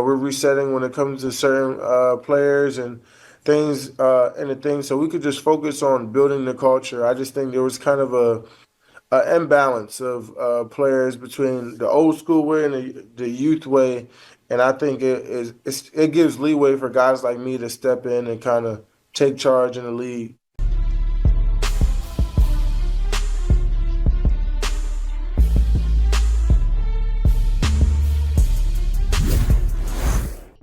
We're resetting when it comes to certain players and things so we could just focus on building the culture. I just think there was kind of a imbalance of players between the old school way and the youth way, and I think it gives leeway for guys like me to step in and kind of take charge in the league.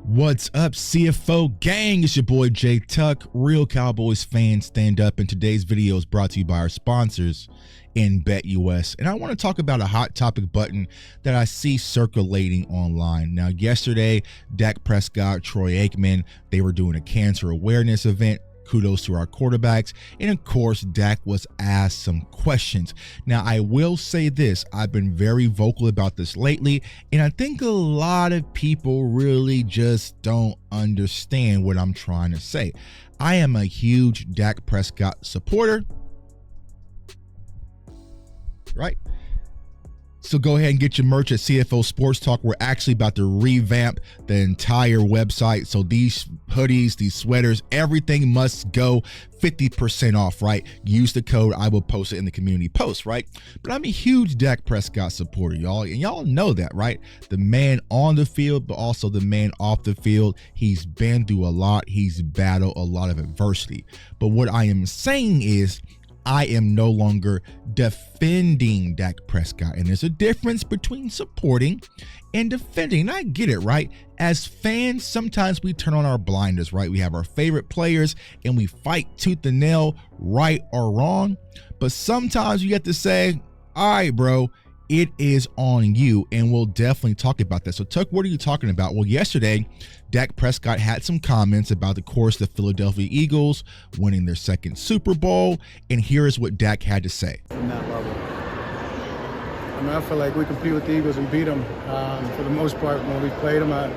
What's up, CFO gang? It's your boy Jay Tuck. Real Cowboys fans, stand up. And today's video is brought to you by our sponsors in BetUS. And I want to talk about a hot topic button that I see circulating online. Now, yesterday, Dak Prescott, Troy Aikman, they were doing a cancer awareness event. Kudos to our quarterbacks. And of course, Dak was asked some questions. Now, I will say this. I've been very vocal about this lately, and I think a lot of people really just don't understand what I'm trying to say. I am a huge Dak Prescott supporter, right? So go ahead and get your merch at CFO Sports Talk. We're actually about to revamp the entire website. So these hoodies, these sweaters, everything must go 50% off, right? Use the code. I will post it in the community post, right? But I'm a huge Dak Prescott supporter, y'all. And y'all know that, right? The man on the field, but also the man off the field. He's been through a lot. He's battled a lot of adversity. But what I am saying is, I am no longer defending Dak Prescott. And there's a difference between supporting and defending. And I get it, right? As fans, sometimes we turn on our blinders, right? We have our favorite players and we fight tooth and nail, right or wrong. But sometimes you have to say, all right, bro, it is on you. And we'll definitely talk about that. So Tuck, what are you talking about? Well, yesterday, Dak Prescott had some comments about, of course, the Philadelphia Eagles winning their second Super Bowl. And here is what Dak had to say. From that level. I mean, I feel like we compete with the Eagles and beat them for the most part when we played them. I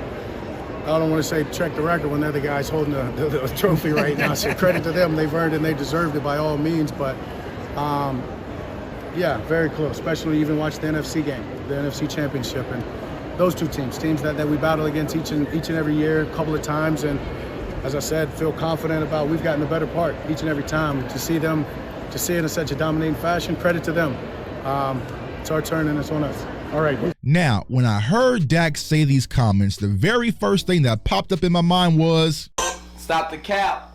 don't want to say check the record when they're the guys holding the trophy right now. So credit to them. They've earned it and they deserved it by all means. But yeah, very close, especially even watch the NFC game, the NFC Championship, and those two teams that we battle against each and every year, a couple of times, and as I said, feel confident about we've gotten the better part each and every time. To see them, to see it in such a dominating fashion, credit to them. It's our turn and it's on us. All right. Now, when I heard Dak say these comments, the very first thing that popped up in my mind was, stop the cap.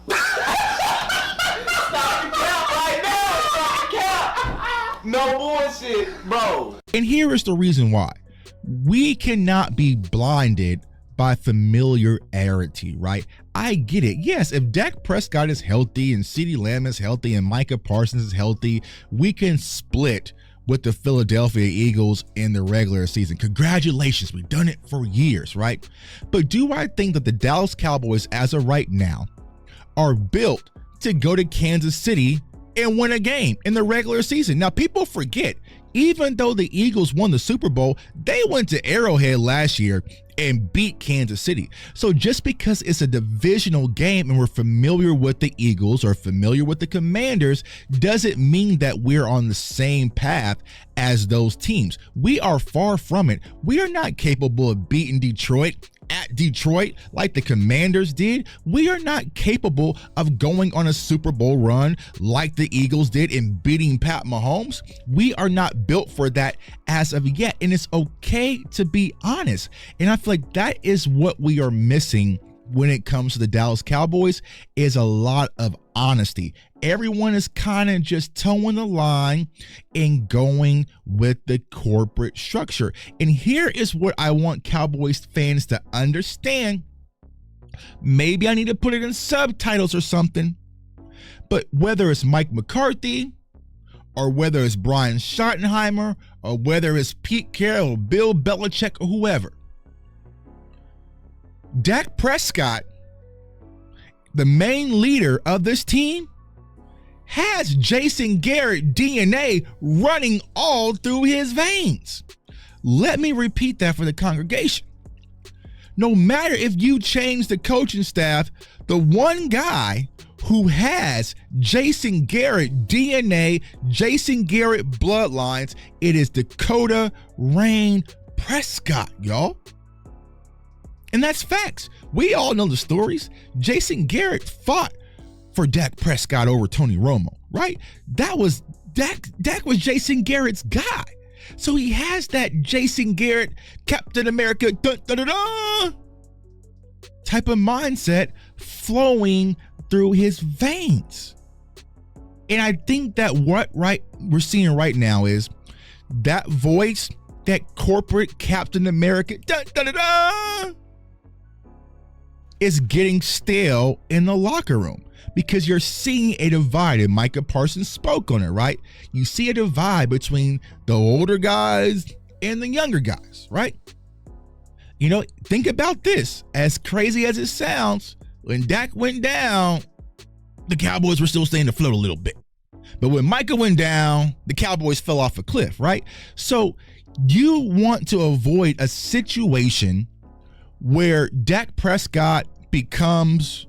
No bullshit, bro. And here is the reason why. We cannot be blinded by familiarity, right? I get it. Yes, if Dak Prescott is healthy and CeeDee Lamb is healthy and Micah Parsons is healthy, we can split with the Philadelphia Eagles in the regular season. Congratulations, we've done it for years, right? But do I think that the Dallas Cowboys, as of right now, are built to go to Kansas City and win a game in the regular season? Now, people forget, even though the Eagles won the Super Bowl, they went to Arrowhead last year and beat Kansas City. So just because it's a divisional game and we're familiar with the Eagles or familiar with the Commanders doesn't mean that we're on the same path as those teams. We are far from it. We are not capable of beating Detroit at Detroit like the Commanders did. We are not capable of going on a Super Bowl run like the Eagles did and beating Pat Mahomes. We are not built for that as of yet, and it's okay to be honest. And I feel like that is what we are missing when it comes to the Dallas Cowboys, is a lot of honesty. Everyone is kind of just towing the line and going with the corporate structure. And here is what I want Cowboys fans to understand. Maybe I need to put it in subtitles or something, but whether it's Mike McCarthy or whether it's Brian Schottenheimer or whether it's Pete Carroll or Bill Belichick or whoever, Dak Prescott, the main leader of this team, has Jason Garrett DNA running all through his veins. Let me repeat that for the congregation. No matter if you change the coaching staff, the one guy who has Jason Garrett DNA, Jason Garrett bloodlines, it is Dakota Rain Prescott, y'all. And that's facts. We all know the stories. Jason Garrett fought for Dak Prescott over Tony Romo, right? Dak was Jason Garrett's guy. So he has that Jason Garrett, Captain America, dun, dun, dun, dun, type of mindset flowing through his veins. And I think that what we're seeing right now is that voice, that corporate Captain America, dun, dun, dun, dun, is getting stale in the locker room. Because you're seeing a divide, and Micah Parsons spoke on it, right? You see a divide between the older guys and the younger guys, right? You know, think about this. As crazy as it sounds, when Dak went down, the Cowboys were still staying afloat a little bit. But when Micah went down, the Cowboys fell off a cliff, right? So you want to avoid a situation where Dak Prescott becomes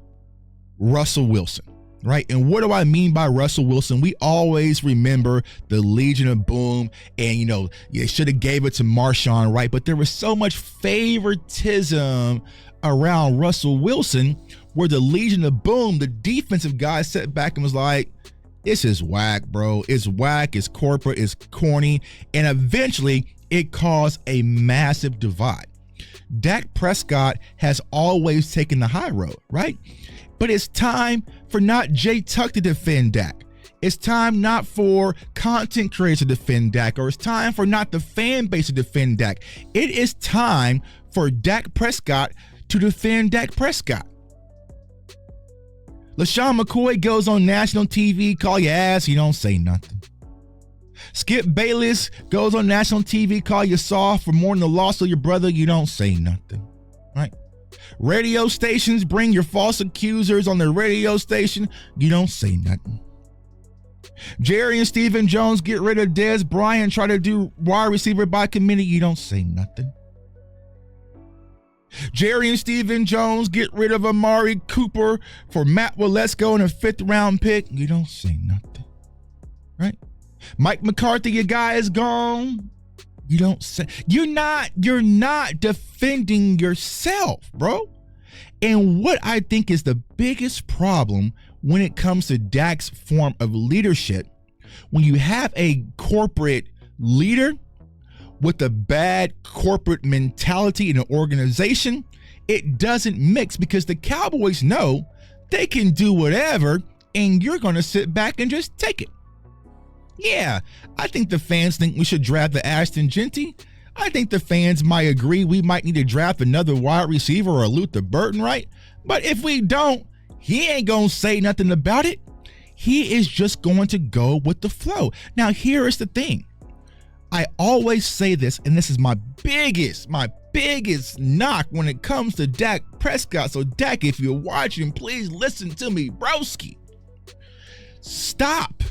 Russell Wilson, right? And what do I mean by Russell Wilson? We always remember the Legion of Boom, and you know, they should have gave it to Marshawn, right? But there was so much favoritism around Russell Wilson where the Legion of Boom, the defensive guy, sat back and was like, this is whack, bro. It's whack, it's corporate, it's corny. And eventually it caused a massive divide. Dak Prescott has always taken the high road, right? But it's time for not Jay Tuck to defend Dak. It's time not for content creators to defend Dak, or it's time for not the fan base to defend Dak. It is time for Dak Prescott to defend Dak Prescott. LaShawn McCoy goes on national TV, call you ass, you don't say nothing. Skip Bayless goes on national TV, call you soft for mourning the loss of your brother, you don't say nothing, right? Radio stations bring your false accusers on their radio station, you don't say nothing. Jerry and Stephen Jones get rid of Dez Bryant, try to do wide receiver by committee, you don't say nothing. Jerry and Stephen Jones get rid of Amari Cooper for Matt Waletzko and a 5th round pick, you don't say nothing, right? Mike McCarthy, your guy is gone. You don't say, you're not defending yourself, bro. And what I think is the biggest problem when it comes to Dak's form of leadership, when you have a corporate leader with a bad corporate mentality in an organization, it doesn't mix, because the Cowboys know they can do whatever and you're going to sit back and just take it. Yeah, I think the fans think we should draft the Ashton Genty. I think the fans might agree we might need to draft another wide receiver or a Luther Burton, right? But if we don't, he ain't going to say nothing about it. He is just going to go with the flow. Now, here is the thing. I always say this, and this is my biggest knock when it comes to Dak Prescott. So Dak, if you're watching, please listen to me, broski. Stop.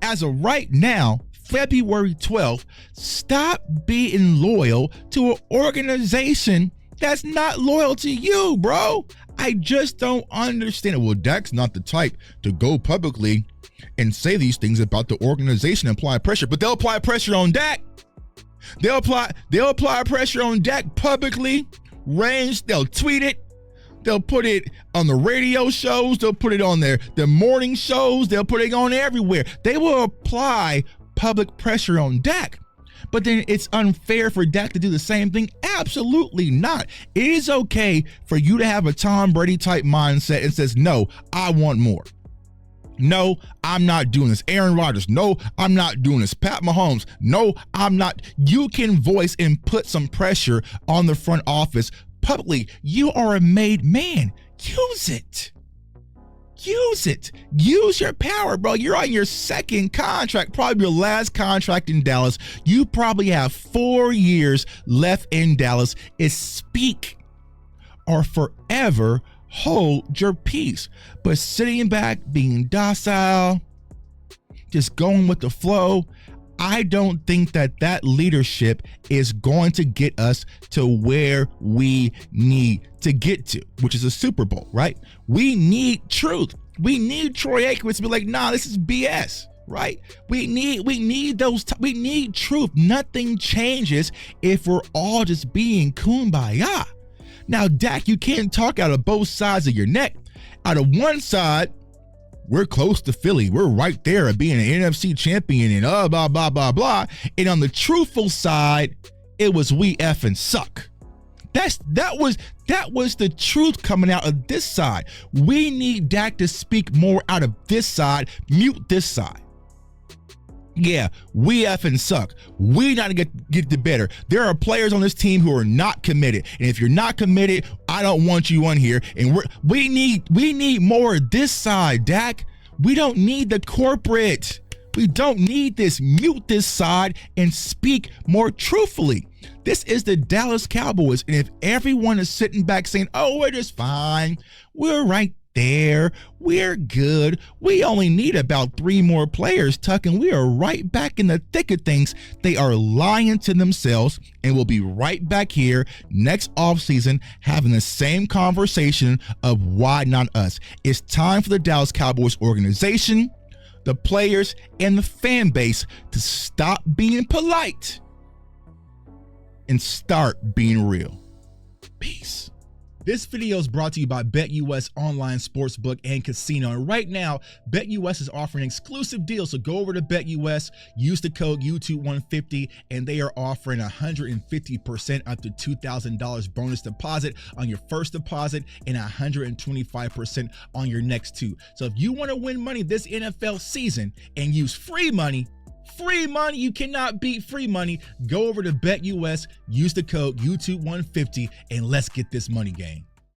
As of right now, February 12th, stop being loyal to an organization that's not loyal to you, bro. I just don't understand it. Well, Dak's not the type to go publicly and say these things about the organization and apply pressure, but they'll apply pressure on Dak. They'll apply pressure on Dak publicly, they'll tweet it. They'll put it on the radio shows. They'll put it on their morning shows. They'll put it on everywhere. They will apply public pressure on Dak. But then it's unfair for Dak to do the same thing? Absolutely not. It is okay for you to have a Tom Brady type mindset and says, no, I want more. No, I'm not doing this. Aaron Rodgers, no, I'm not doing this. Pat Mahomes, no, I'm not. You can voice and put some pressure on the front office publicly. You are a made man. Use it. Use it. Use your power, bro. You're on your 2nd contract, probably your last contract in Dallas. You probably have 4 years left in Dallas. Is speak or forever hold your peace. But sitting back, being docile, just going with the flow, I don't think that leadership is going to get us to where we need to get to, which is a Super Bowl, right? We need truth. We need Troy Aikman to be like, nah, this is BS, right? We need truth. Nothing changes if we're all just being kumbaya. Now, Dak, you can't talk out of both sides of your neck. Out of one side, we're close to Philly. We're right there at being an NFC champion and blah, blah, blah, blah. And on the truthful side, it was we effing suck. That was the truth coming out of this side. We need Dak to speak more out of this side, mute this side. Yeah, we effing suck. We not get the better. There are players on this team who are not committed, and if you're not committed, I don't want you on here. And we need more of this side, Dak. We don't need the corporate. We don't need this. Mute this side and speak more truthfully. This is the Dallas Cowboys, and if everyone is sitting back saying, "Oh, we're just fine. We're right there. We're good. We only need about 3 more players, Tuck, and we are right back in the thick of things," they are lying to themselves, and we'll be right back here next offseason having the same conversation of why not us. It's time for the Dallas Cowboys organization, the players, and the fan base to stop being polite and start being real. Peace. This video is brought to you by BetUS Online Sportsbook and Casino. And right now, BetUS is offering exclusive deals. So go over to BetUS, use the code YouTube150, and they are offering 150% up to $2,000 bonus deposit on your first deposit and 125% on your next 2. So if you want to win money this NFL season and use free money, you cannot beat free money. Go over to BetUS, use the code YouTube150, and let's get this money game.